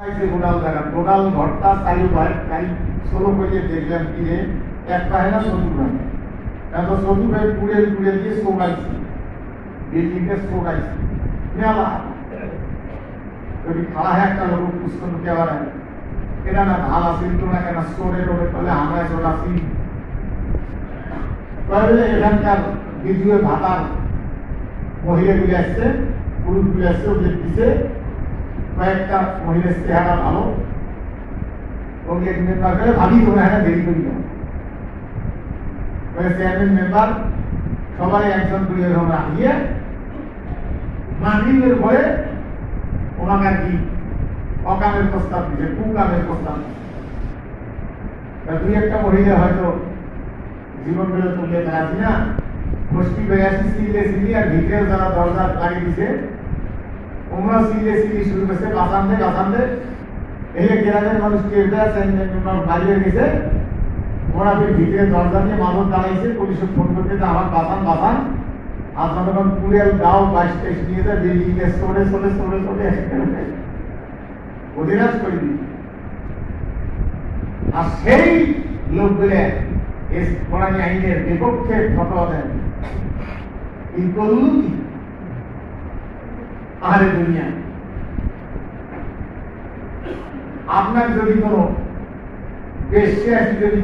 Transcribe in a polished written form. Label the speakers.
Speaker 1: total ঘরটা চালু হয় তাই ষোলো করে দেখলাম কি রে একটা হয় না চতুর হয় এত চতুর ভাই পুড়ে পুড়ে দিয়ে শোকাইছি বিল্ডিংটা শোকাইছি মেলা যদি খাওয়া হয় একটা লোক পুষ্কর কে আবার এটা না ভাল আসিল তো না কেন স্টোরে টোরে করলে আমরা চলে আসি এখানকার দ্বিতীয় ভাতার মহিলাগুলি আসছে পুরুষগুলি আসছে ওদের দিছে কয়েকটা মহিলার চেহারা ভালো ওকে মেম্বার করে ভাবি তোমরা একটা দেরি করি না চেয়ারম্যান মেম্বার সবাই একজন করে এরকম রাখিয়ে মাগরিবের পরে ওনাকে আর কি অকামের প্রস্তাব দিচ্ছে কুকামের প্রস্তাব দুই একটা মহিলা হয়তো জীবন বেরো তুলে বেড়াচ্ছি না গোষ্ঠী বেড়াচ্ছি সিলে সিলি আর ভিতরে যারা দরজা লাগিয়ে দিছে ওমরা সিলে সিলি শুরু করছে বাসানতে এই গ্রামের মানুষ কেউ বাইরে গেছে ওরা ভিতরে দরজা নিয়ে মানুষ দাঁড়াইছে পুলিশে ফোন করতে আমার বাসান আর যখন পুরেল গাও 22-23 নিয়ে যায় বিল্ডিংয়ে চলে অধিরাজ করে দিই আর সেই লোকগুলো এই কোরআনী আইনের বিপক্ষে ফতোয়া দেন এই করল কি আরে দুনিয়া আপনার যদি কোনো বেশি যদি